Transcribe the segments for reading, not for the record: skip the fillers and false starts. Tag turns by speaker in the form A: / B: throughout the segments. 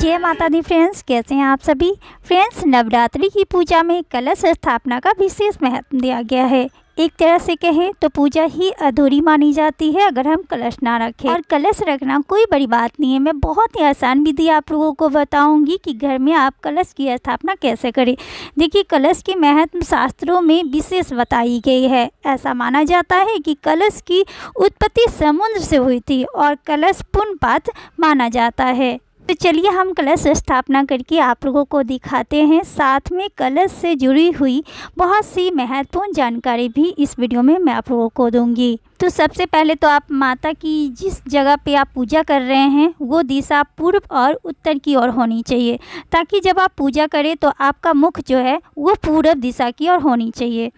A: जय माता दी फ्रेंड्स, कैसे हैं आप सभी। फ्रेंड्स, नवरात्रि की पूजा में कलश स्थापना का विशेष महत्व दिया गया है। एक तरह से कहें तो पूजा ही अधूरी मानी जाती है अगर हम कलश ना रखें। और कलश रखना कोई बड़ी बात नहीं है। मैं बहुत ही आसान विधि आप लोगों को बताऊंगी कि घर में आप कलश की स्थापना कैसे करें। देखिए, कलश के महत्व शास्त्रों में विशेष बताई गई है। ऐसा माना जाता है कि कलश की उत्पत्ति समुद्र से हुई थी और कलश पुण्य पात्र माना जाता है। तो चलिए हम कलश स्थापना करके आप लोगों को दिखाते हैं। साथ में कलश से जुड़ी हुई बहुत सी महत्वपूर्ण जानकारी भी इस वीडियो में मैं आप लोगों को दूंगी। तो सबसे पहले तो आप माता की जिस जगह पे आप पूजा कर रहे हैं वो दिशा पूर्व और उत्तर की ओर होनी चाहिए, ताकि जब आप पूजा करें तो आपका मुख जो है वो पूर्व दिशा की ओर होनी चाहिए।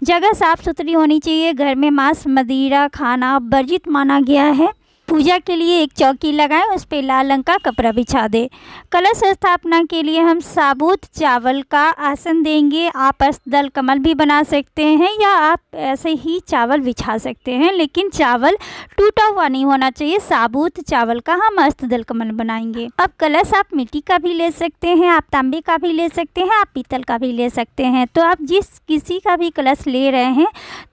A: जगह साफ़ सुथरी होनी चाहिए। घर में मांस मदिरा खाना वर्जित माना गया है। पूजा के लिए एक चौकी लगाएं, उस पर लाल रंग का कपड़ा बिछा दें। कलश स्थापना के लिए हम साबुत चावल का आसन देंगे। आप अष्टदल कमल भी बना सकते हैं या आप ऐसे ही चावल बिछा सकते हैं, लेकिन चावल टूटा हुआ नहीं होना चाहिए। साबुत चावल का हम अष्टदल कमल बनाएंगे। अब कलश आप मिट्टी का भी ले सकते हैं, आप तांबे का भी ले सकते हैं, आप पीतल का भी ले सकते हैं। तो आप जिस किसी का भी कलश ले रहे हैं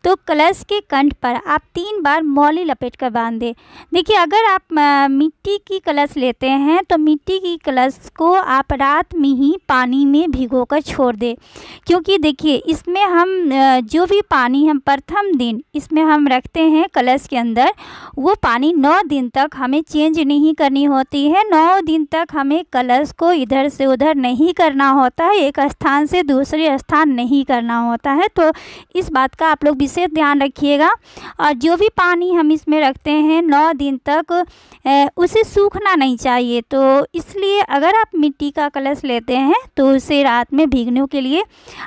A: तो कलश के कंठ पर आप 3 बार मौली लपेट कर बांध दें। देखिए, अगर आप मिट्टी की कलश लेते हैं तो मिट्टी की कलश को आप रात में ही पानी में भिगोकर छोड़ दें, क्योंकि देखिए इसमें हम जो भी पानी हम प्रथम दिन इसमें हम रखते हैं कलश के अंदर, वो पानी 9 दिन तक हमें चेंज नहीं करनी होती है। 9 दिन तक हमें कलश को इधर से उधर नहीं करना होता है, एक स्थान से दूसरे स्थान नहीं करना होता है। तो इस बात का आप लोग विशेष ध्यान रखिएगा। और जो भी पानी हम इसमें रखते हैं 9 दिन तक उसे सूखना नहीं चाहिए। तो इसलिए अगर आप मिट्टी का कलश लेते हैं तो उसे रात में भीगने के लिए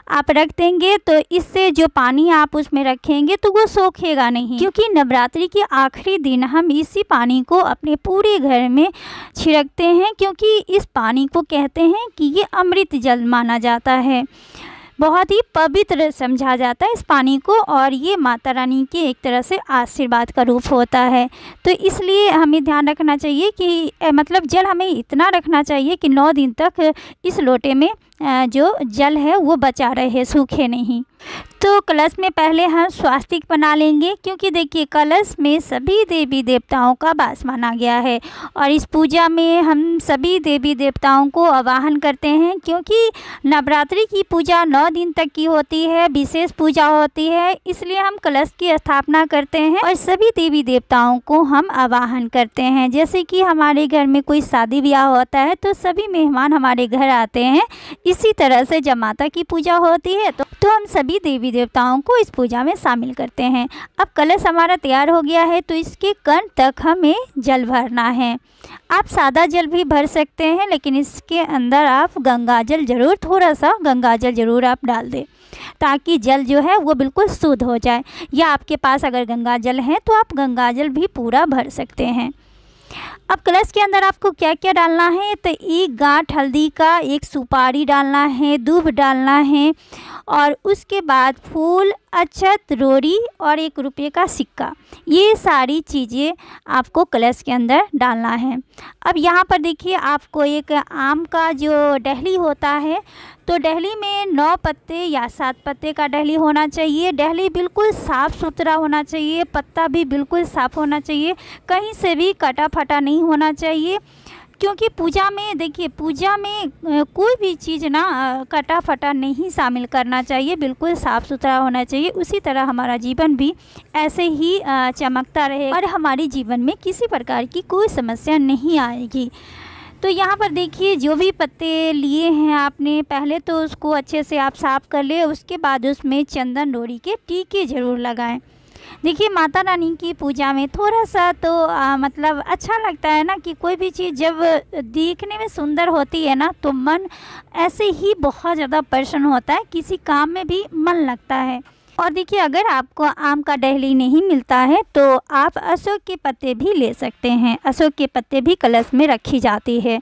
A: आप रख देंगे, तो इससे जो पानी आप उसमें रखेंगे तो वो सूखेगा नहीं, क्योंकि नवरात्रि के आखिरी दिन हम इसी पानी को अपने पूरे घर में छिड़कते हैं, क्योंकि इस पानी को कहते हैं कि ये अमृत जल माना जाता है। बहुत ही पवित्र समझा जाता है इस पानी को, और ये माता रानी के एक तरह से आशीर्वाद का रूप होता है। तो इसलिए हमें ध्यान रखना चाहिए कि मतलब जल हमें इतना रखना चाहिए कि 9 दिन तक इस लोटे में जो जल है वो बचा रहे, सूखे नहीं। तो कलश में पहले हम स्वास्तिक बना लेंगे, क्योंकि देखिए कलश में सभी देवी देवताओं का वास माना गया है। और इस पूजा में हम सभी देवी देवताओं को आवाहन करते हैं, क्योंकि नवरात्रि की पूजा 9 दिन तक की होती है, विशेष पूजा होती है। इसलिए हम कलश की स्थापना करते हैं और सभी देवी देवताओं को हम आवाहन करते हैं। जैसे कि हमारे घर में कोई शादी ब्याह होता है तो सभी मेहमान हमारे घर आते हैं, इसी तरह से जब माता की पूजा होती है तो हम सभी देवी देवताओं को इस पूजा में शामिल करते हैं। अब कलश हमारा तैयार हो गया है तो इसके कंठ तक हमें जल भरना है। आप सादा जल भी भर सकते हैं, लेकिन इसके अंदर आप गंगा जल ज़रूर, थोड़ा सा गंगा जल ज़रूर आप डाल दें, ताकि जल जो है वो बिल्कुल शुद्ध हो जाए। या आपके पास अगर गंगा जल है तो आप गंगा जल भी पूरा भर सकते हैं। अब कलश के अंदर आपको क्या क्या डालना है, तो 1 गांठ हल्दी का, 1 सुपारी डालना है, दूब डालना है, और उसके बाद फूल, अक्षत, रोड़ी और 1 रुपये का सिक्का। ये सारी चीज़ें आपको कलश के अंदर डालना है। अब यहाँ पर देखिए, आपको एक आम का जो डहली होता है, तो डहली में 9 पत्ते या 7 पत्ते का डहली होना चाहिए। डहली बिल्कुल साफ़ सुथरा होना चाहिए, पत्ता भी बिल्कुल साफ़ होना चाहिए, कहीं से भी कटा फटा नहीं होना चाहिए, क्योंकि पूजा में देखिए, पूजा में कोई भी चीज़ ना कटा फटा नहीं शामिल करना चाहिए, बिल्कुल साफ़ सुथरा होना चाहिए। उसी तरह हमारा जीवन भी ऐसे ही चमकता रहे और हमारे जीवन में किसी प्रकार की कोई समस्या नहीं आएगी। तो यहाँ पर देखिए, जो भी पत्ते लिए हैं आपने, पहले तो उसको अच्छे से आप साफ़ कर ले, उसके बाद उसमें चंदन डोरी के टीके ज़रूर लगाएं। देखिए, माता रानी की पूजा में थोड़ा सा तो मतलब अच्छा लगता है ना, कि कोई भी चीज़ जब देखने में सुंदर होती है ना तो मन ऐसे ही बहुत ज़्यादा प्रसन्न होता है, किसी काम में भी मन लगता है। और देखिए, अगर आपको आम का डहली नहीं मिलता है तो आप अशोक के पत्ते भी ले सकते हैं। अशोक के पत्ते भी कलश में रखी जाती है।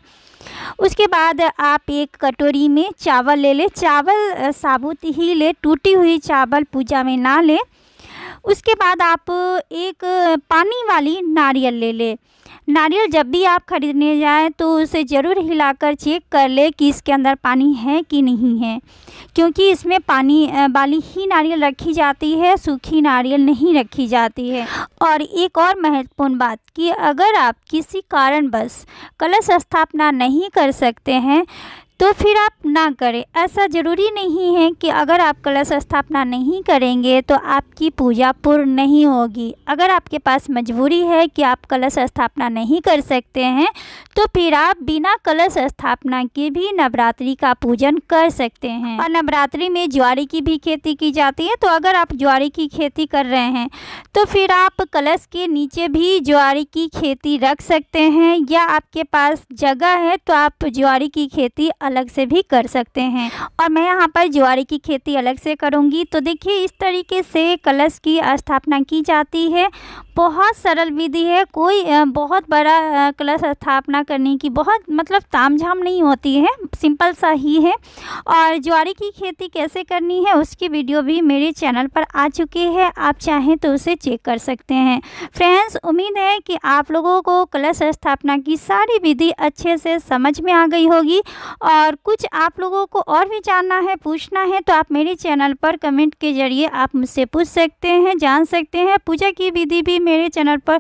A: उसके बाद आप एक कटोरी में चावल ले लें। चावल साबुत ही ले, टूटी हुई चावल पूजा में ना लें। उसके बाद आप एक पानी वाली नारियल ले लें। नारियल जब भी आप ख़रीदने जाएं तो उसे ज़रूर हिलाकर चेक कर ले कि इसके अंदर पानी है कि नहीं है, क्योंकि इसमें पानी वाली ही नारियल रखी जाती है, सूखी नारियल नहीं रखी जाती है। और एक और महत्वपूर्ण बात कि अगर आप किसी कारणवश कलश स्थापना नहीं कर सकते हैं तो फिर आप ना करें। ऐसा ज़रूरी नहीं है कि अगर आप कलश स्थापना नहीं करेंगे तो आपकी पूजा पूर्ण नहीं होगी। अगर आपके पास मजबूरी है कि आप कलश स्थापना नहीं कर सकते हैं तो फिर आप बिना कलश स्थापना के भी नवरात्रि का पूजन कर सकते हैं। और नवरात्रि में ज्वारी की भी खेती की जाती है, तो अगर आप ज्वारी की खेती कर रहे हैं तो फिर आप कलश के नीचे भी ज्वारी की खेती रख सकते हैं, या आपके पास जगह है तो आप ज्वारी की खेती अलग से भी कर सकते हैं। और मैं यहाँ पर ज्वारी की खेती अलग से करूँगी। तो देखिए इस तरीके से कलश की स्थापना की जाती है। बहुत सरल विधि है, कोई बहुत बड़ा कलश स्थापना करने की बहुत मतलब तामझाम नहीं होती है, सिंपल सा ही है। और ज्वारी की खेती कैसे करनी है उसकी वीडियो भी मेरे चैनल पर आ चुकी है, आप चाहें तो उसे चेक कर सकते हैं। फ्रेंड्स, उम्मीद है कि आप लोगों को कलश स्थापना की सारी विधि अच्छे से समझ में आ गई होगी। और कुछ आप लोगों को और भी जानना है, पूछना है, तो आप मेरे चैनल पर कमेंट के ज़रिए आप मुझसे पूछ सकते हैं, जान सकते हैं। पूजा की विधि भी मेरे चैनल पर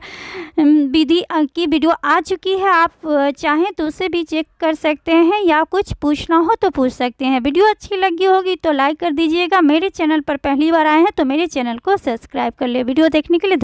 A: विधि की वीडियो आ चुकी है, आप चाहें तो उसे भी चेक कर सकते हैं, या कुछ पूछना हो तो पूछ सकते हैं। वीडियो अच्छी लगी होगी तो लाइक कर दीजिएगा। मेरे चैनल पर पहली बार आए हैं तो मेरे चैनल को सब्सक्राइब कर ले। वीडियो देखने के लिए